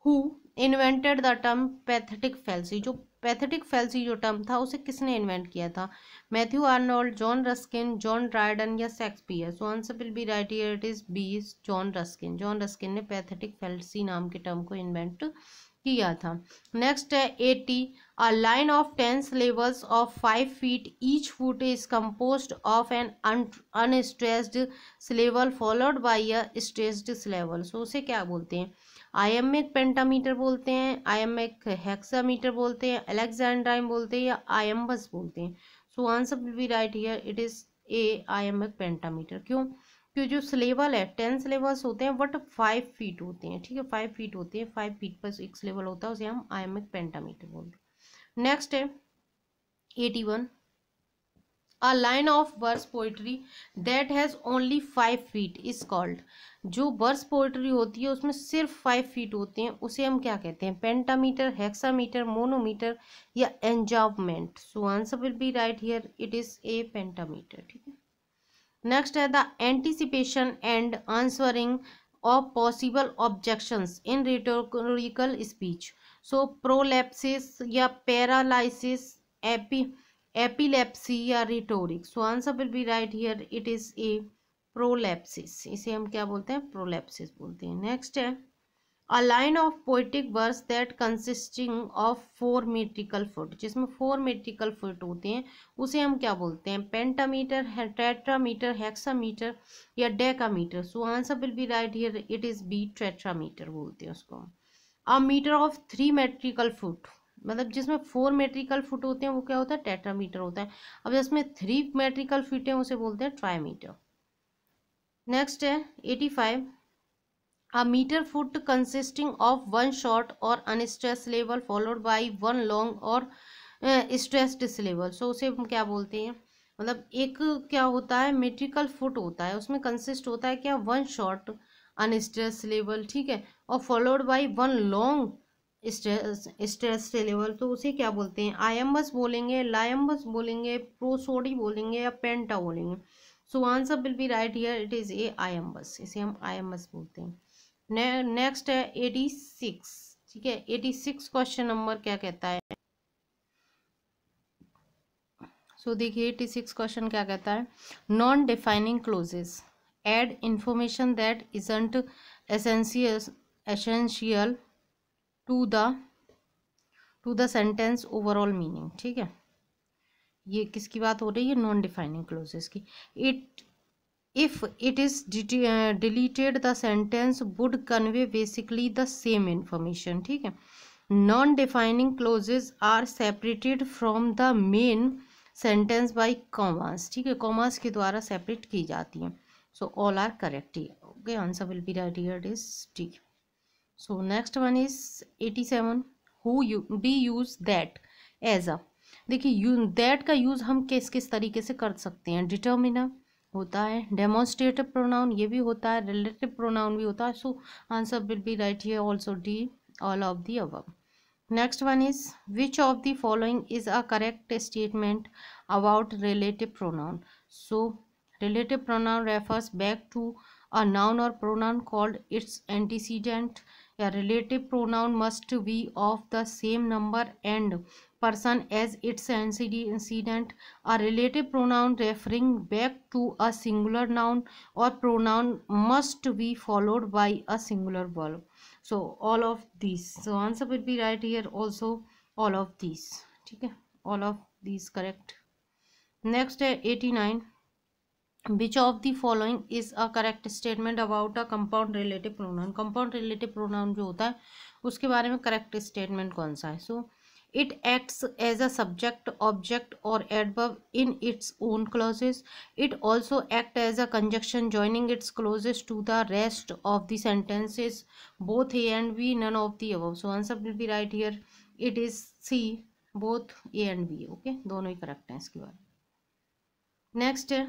Who invented the term pathetic fallacy, जो पैथेटिक फैल्सी जो टर्म था उसे किसने इन्वेंट किया था, Matthew Arnold, John Ruskin, John Dryden या Shakespeare. So answer will be right here, it is B, John Ruskin. John Ruskin ने पैथेटिक फैल्सी नाम के टर्म को इन्वेंट किया था। नेक्स्ट है 80. A line of 10 syllables of 5 feet, each foot is composed of an unstressed syllable followed by a stressed syllable। सो उसे क्या बोलते हैं, आयमिक पेंटामीटर बोलते हैं, आयमिक हेक्सामीटर बोलते हैं, अलेक्जेंड्राइन बोलते हैं या आयम्बस बोलते हैं। So answer will be right here, it is A, iambic pentameter. क्यों, क्यों जो स्लेबल है 10 सिलेबल्स होते हैं बट 5 फीट होते हैं, ठीक है, 5 फीट होते हैं, 5 फीट पर एक स्लेबल होता है, उसे हम आयमिक पेंटामीटर बोलते हैं। नेक्स्ट है 81. A line of verse poetry that has only 5 feet is called. जो वर्स पोएट्री होती है उसमें सिर्फ 5 फीट होते हैं उसे हम क्या कहते हैं, पेंटामीटर, हेक्सामीटर, मोनोमीटर या enjambment. So answer will be right here, it is A, pentameter, ठीक है। नेक्स्ट है the anticipation and answering of possible objections in rhetorical speech. So prolepsis या पैरालाइसिस, एपिलेप्सी या rhetoric. So answer will be right here, it is A, prolepsis. इसे हम क्या बोलते हैं, प्रोलेप्सिस बोलते हैं। नेक्स्ट है a line of poetic verse that consisting of 4 metrical foot, जिसमें 4 मेट्रिकल फुट होते हैं उसे हम क्या बोलते हैं, पेंटामीटर, टेट्रामीटर, हेक्सामीटर या decameter. So answer will be right here, it is be, tetrameter बोलते हैं उसको। A meter of 3 metrical foot, मतलब जिसमें 4 मेट्रिकल फुट होते हैं वो क्या होता है, टेट्रामीटर होता है। अब जिसमें 3 मेट्रिकल फीट है उसे बोलते हैं ट्राईमीटर। नेक्स्ट है 85. A meter foot consisting of 1 short or unstressed syllable followed by 1 long or stressed syllable. So उसे हम क्या बोलते हैं, मतलब एक क्या होता है, मेट्रिकल फुट होता है, उसमें कंसिस्ट होता है क्या, 1 शॉर्ट अनस्ट्रेस्ड सिलेबल, ठीक है, और followed by 1 long stress syllable. तो उसे क्या बोलते हैं, आयम्बस बोलेंगे, लायम्बस बोलेंगे, प्रोसोडी बोलेंगे या पेंटा बोलेंगे। So answer will be right here, it is A, iambus. इसे हम आयम्बस बोलते हैं। नेक्स्ट है 86, ठीक है। 86 क्वेश्चन नंबर क्या कहता है, सो देखिए 86 क्वेश्चन क्या कहता है, non defining clauses add information that isn't essential to the sentence overall meaning. ठीक है, ये किसकी बात हो रही है, नॉन डिफाइनिंग क्लोजेस की। It if it is deleted the sentence would convey basically the same information. ठीक है, non defining clauses are separated from the main sentence by commas. ठीक है, कॉमास के द्वारा सेपरेट की जाती हैं। So all are correct. Okay, answer will be right here is D. So next one is 87, who you be use that as a. देखिए you that का use हम किस किस तरीके से कर सकते हैं, डिटर्मिनर होता है, डेमोन्स्ट्रेटिव प्रोनाउन ये भी होता है, रिलेटिव प्रोनाउन भी होता है। सो answer will be right here also D, all of the above. Next one is, which of the following is a correct statement about relative pronoun? So relative pronoun refers back to a noun or pronoun called its antecedent. A relative pronoun must be of the same number and person as its antecedent. A relative pronoun referring back to a singular noun or pronoun must be followed by a singular verb. So all of these, so answer will be right here also, all of these। ठीक है, all of these correct। next है 89, which of the following is a correct statement about a compound relative pronoun? compound relative pronoun जो होता है उसके बारे में correct statement कौन सा है? so it acts as a subject, object or adverb in its own clauses. It also acts as a conjunction joining its clauses to the rest of the sentences, both A and B, none of the above। so answer will be right here, it is C, both A and B। okay, दोनों ही correct हैं इसके बाद। next है,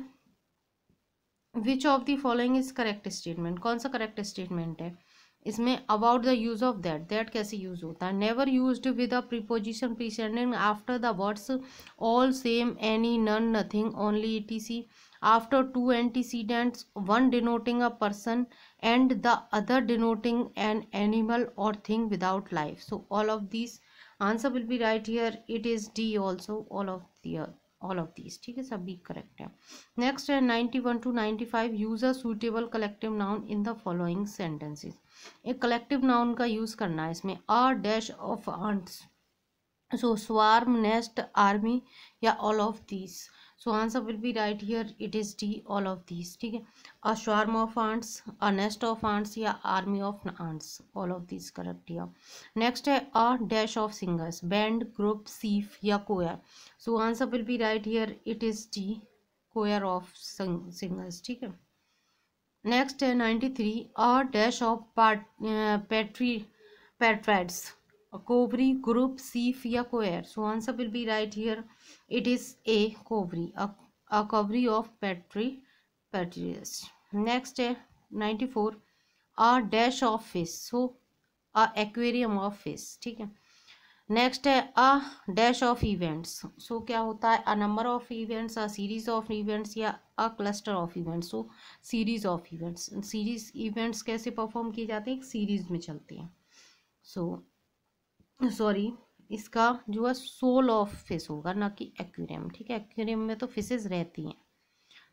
which of the following is correct statement? कौन सा correct statement है इसमें? About the use of that, that कैसे यूज होता है? Never used with a preposition preceding after the words all, same, any, none, nothing, only, etc, after two antecedents, one denoting a person and the other denoting an animal or thing without life। so all of these, answer will be right here, it is D also, all of these। ठीक है, सभी correct है। Next है 91 to 95, use a suitable collective noun in the following sentences. एक collective noun का use करना है इसमें। A dash of ants, so swarm, nest, army या all of these. So answer will be right here, it is D, all of these. ठीक है, a swarm of ants, a nest of ants या army of ants, all of these correct here. Next है a dash of singers, band, group, sheaf या choir. So answer will be right here, it is D, choir of singers. ठीक है, next है 93, अ dash of पैट्राइड्स, कोवरी, group, sheaf या choir. So answer will be right here, it is A, covey, a covey of partridges. Next है 94, a dash of fish, so a aquarium of fish. ठीक है, next है a dash of events, so क्या होता है? A number of events, a series of events या a cluster of events. So series of events, series events कैसे perform किए जाते हैं? एक सीरीज में चलते हैं। सो सॉरी, इसका जो है सोल ऑफ फिश होगा, ना कि एक्वेरियम। ठीक है, एक्वेरियम में तो फिशेज रहती हैं।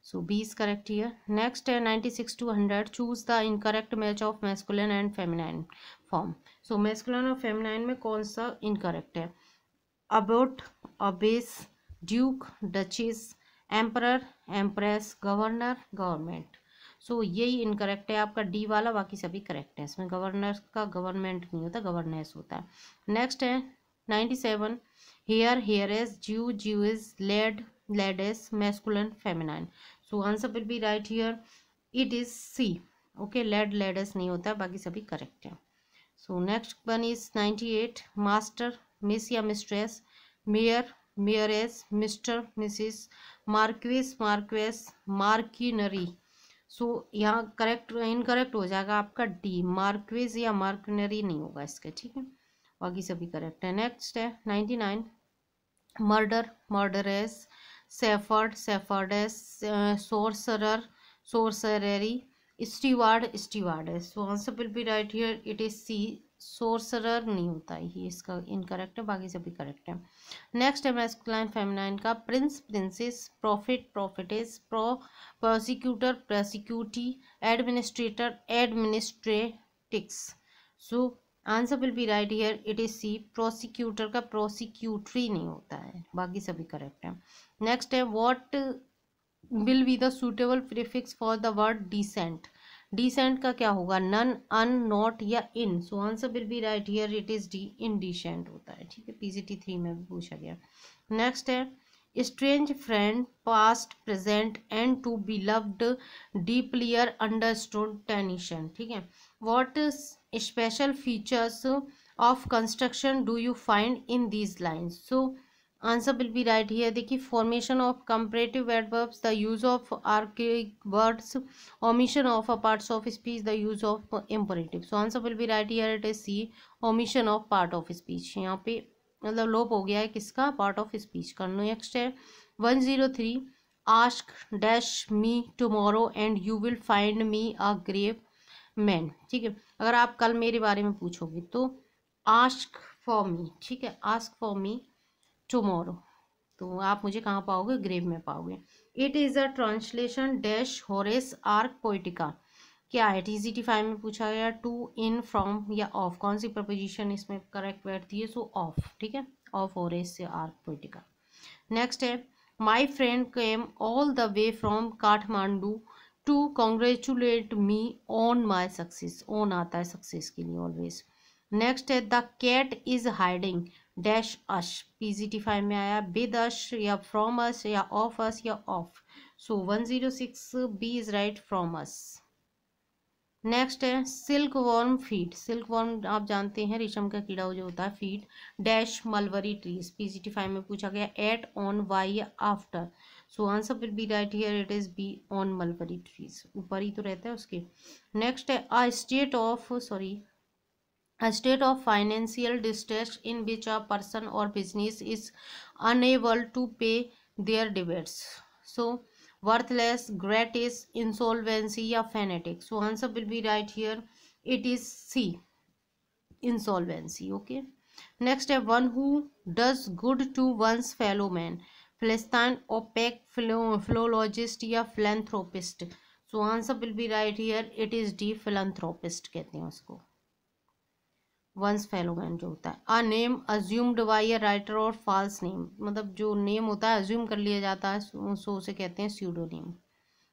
So B is correct here. Next है 96 to 100, choose the incorrect match of masculine and feminine form. So masculine और फेमिनाइन में कौन सा इनकरेक्ट है? Abbot, abbess, duke, duchess, emperor, empress, governor, government. So यही इनकरेक्ट है आपका डी वाला, बाकी सभी करेक्ट है। इसमें गवर्नर का गवर्नमेंट नहीं होता, गवर्नेंस होता है। नेक्स्ट है 97, heir, heiress, Jew, Jewess, lad, ladess, masculine, feminine. So answer will be right here, it is C. Okay, lad, ladess नहीं होता है, बाकी सभी करेक्ट है। So next one is 98, master, miss या mistress, mayor, mayoress, mister, missus, marquis, marquess, मार्किनरी। So यहाँ correct incorrect हो जाएगा आपका डी, मार्क्विस या मार्किनरी नहीं होगा इसका। ठीक है, बाकी सभी करेक्ट है। नेक्स्ट है 99, murder, murderess, shepherd, shepherdess, sorcerer, sorcery, steward, stewardess. So answer will be right here, it is C, sorcerer नहीं होता है, ये इसका इनकरेक्ट है, बाकी सभी करेक्ट है। नेक्स्ट है मैस्कुलाइन फेमिनाइन का, prince princess, prophet prophetess, prosecutor prosecutee, administrator administratrix. So answer will be right here, it is C, prosecutor का प्रोसिक्यूटरी नहीं होता है, बाकी सभी करेक्ट है। नेक्स्ट है what will be the suitable prefix for the word decent. Decent का क्या होगा, नन, अन, नॉट या in. So answer will be right here, it is D, indecent होता है, ठीक है, पीजीटी 3 में भी पूछा गया। नेक्स्ट है strange friend, past present and to be loved deeplier understood Tennyson, ठीक है। What special features of construction do you find in these lines. So answer will be right here, देखिए, formation of comparative adverbs, the use of archaic words, omission of a parts of speech, the use of imperative. So answer will be right here, it is C, omission of part of speech। यहाँ पे मतलब लोप हो गया है किसका, part of speech का। Next है 103, ask dash me tomorrow and you will find me a grave man, ठीक है। अगर आप कल मेरे बारे में पूछोगे तो आस्क फॉर मी, ठीक है, आस्क फॉर मी टुमारो, तो आप मुझे कहाँ पाओगे, ग्रेव में पाओगे। It is a translation dash Horace Ars Poetica, क्या है, टीजीटी 5 में पूछा गया, टू, इन, फ्रॉम या ऑफ, कौन सी प्रपोजिशन इसमें करेक्ट बैठती है, सो ऑफ, ठीक है, ऑफ होरेस से आर्क पोइटिका। नेक्स्ट है my friend came all the way from Kathmandu to congratulate me on my success, on आता है सक्सेस के लिए ऑलवेज। नेक्स्ट है the cat is hiding dash ash, PGT 5 में आया, विद अश या फ्रॉम अस या ऑफ अस या of. So 106 B is right, from us. Next है silkworm feed, silkworm आप जानते हैं रेशम का कीड़ा जो होता है, feed dash mulberry trees, PGT 5 में पूछा गया, एट, ऑन, वाई या after. So answer will be right here, it is B, on mulberry trees, ऊपर ही तो रहता है उसके। नेक्स्ट है अ state of financial distress in which a person or business is unable to pay their debts. So worthless, gratis, insolvency या fanatic. So answer will be right here, it is C, insolvency, okay. Next है one who does good to one's fellow man, philistine, opaque, philologist या philanthropist. So answer will be right here, it is D, philanthropist कहते हैं उसको, once fellow man जो होता है। A name assumed by a writer और false name, मतलब जो नेम होता है अज्यूम कर लिया जाता है, सो उसे कहते हैं pseudonym,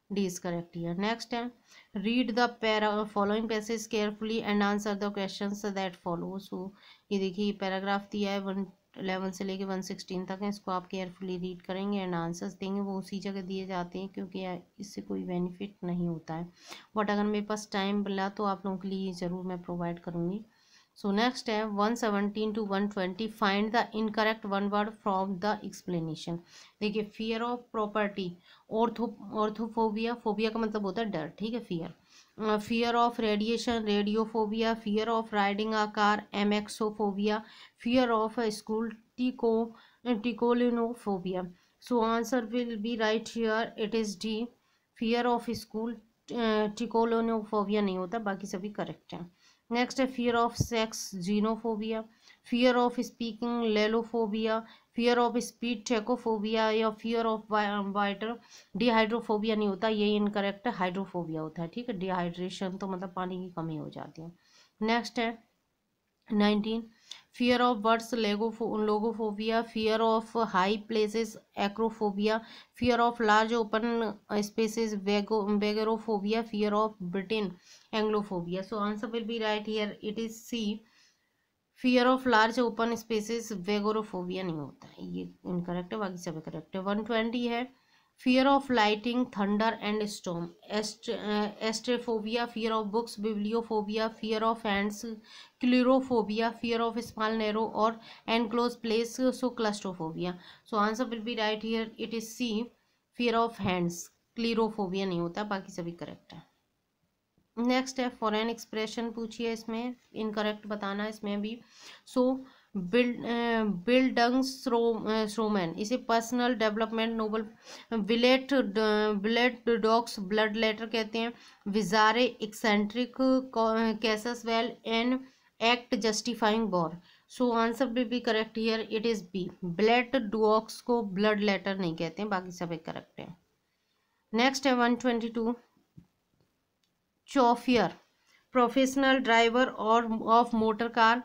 D is correct here. Next है read the following passage carefully and answer the questions that follow. So ये देखिए पैराग्राफ दिया है 111 से लेके 116 तक है, इसको आप केयरफुली रीड करेंगे एंड आंसर्स देंगे, वो उसी जगह दिए जाते हैं क्योंकि इससे कोई बेनिफिट नहीं होता है, बट अगर मेरे पास टाइम मिला तो आप लोगों के लिए ज़रूर मैं प्रोवाइड करूँगी। सो नेक्स्ट है 117 to 120, find the incorrect one word from the explanation. देखिए fear of property, orthophobia, phobia का मतलब होता है डर, ठीक है, fear. Fear of radiation, radiophobia, fear of riding a car, amaxophobia, fear of school, tikolinophobia. So answer will be right here, it is D, fear of school, tikolinophobia नहीं होता, बाकी सभी करेक्ट हैं। नेक्स्ट है fear of sex, genophobia, fear of speaking, lalophobia, fear of speed, टेकोफोबिया या fear of water. डिहाइड्रोफोबिया नहीं होता, ये इनकरेक्ट है, हाइड्रोफोबिया होता है, ठीक है, डिहाइड्रेशन तो मतलब पानी की कमी हो जाती है। नेक्स्ट है 19 fear of birds, logophobia, fear of high places, acrophobia, fear of large open spaces, agoraphobia, fear of Britain, Anglophobia. So answer will be right here, it is C, fear of large open spaces, agoraphobia नहीं होता है, ये incorrect है, बाकी सब correct है। 120 है fear of lighting, thunder and storm, astraphobia, fear of books, bibliophobia, fear of hands, chirophobia, fear of small narrow और enclose place, so claustrophobia. So answer will be right here, it is C, fear of hands, chirophobia नहीं होता, बाकी सभी correct है। Next है foreign expression पूछिए, इसमें incorrect बताना है इसमें भी। सो बिल्डंगस्ट्रोमैन, इसे personal development novel, billet dogs blood letter कहते हैं, bizarre eccentric, casus belli and act justifying war. So answer will be correct here, it is B. Blood dogs को ब्लड लेटर नहीं कहते हैं, बाकी सब करेक्ट है। नेक्स्ट है 122, चौफियर प्रोफेशनल ड्राइवर और of motor car,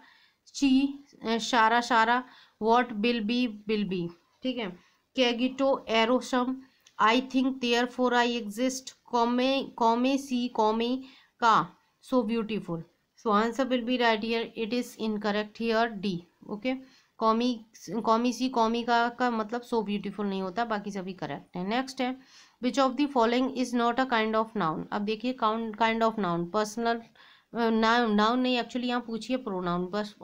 che sara sara, what will be, ठीक है। Cogito ergo sum, I think therefore I exist, comme comme ci comme ça, so beautiful. So answer will be right here, it is incorrect here, D. Okay, comme comme ci comme का मतलब so beautiful नहीं होता, बाकी सभी correct है। Next है which of the following is not a kind of noun. अब देखिए kind of noun, personal noun नहीं, एक्चुअली यहाँ पूछिए प्रोनाउन, बस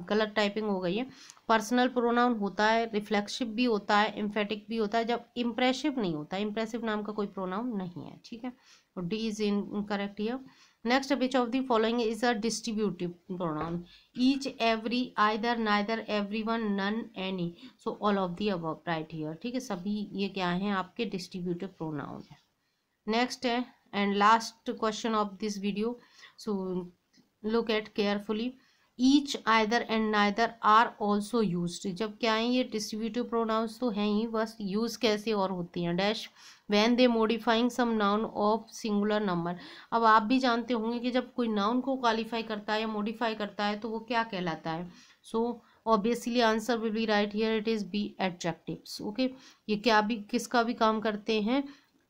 गलत टाइपिंग हो गई है। पर्सनल प्रोनाउन होता है, रिफ्लेक्सिव भी होता है, एम्फेटिक भी होता है, जब इम्प्रेसिव नहीं होता। इम्प्रेसिव नाम का कोई प्रोनाउन नहीं है, ठीक है। और D is incorrect here. Next which of the following is a distributive pronoun, each, every, either, neither, everyone, none, any, so all of the above right here, ठीक है। सभी ये क्या हैं आपके डिस्ट्रीब्यूटिव प्रोनाउन है। नेक्स्ट है and last question of this video, so look at carefully. Each, either and neither are also used, जब क्या है ये डिस्ट्रीब्यूटिव प्रोनाउंस तो हैं ही, बस यूज कैसे और होती हैं, dash when they modifying some noun of singular number. अब आप भी जानते होंगे कि जब कोई नाउन को क्वालिफाई करता है या मॉडिफाई करता है तो वो क्या कहलाता है। So obviously answer will be right here, it is be adjectives. Okay, ये क्या भी किसका भी काम करते हैं,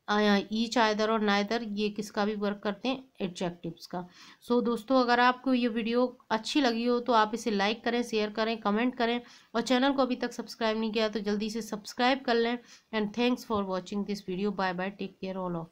ईच, आइदर और नाइदर, ये किसका भी वर्क करते हैं, एडजेक्टिव्स का। सो दोस्तों, अगर आपको ये वीडियो अच्छी लगी हो तो आप इसे लाइक करें, शेयर करें, कमेंट करें, और चैनल को अभी तक सब्सक्राइब नहीं किया तो जल्दी से सब्सक्राइब कर लें। And thanks for watching this video, bye bye, take care all of.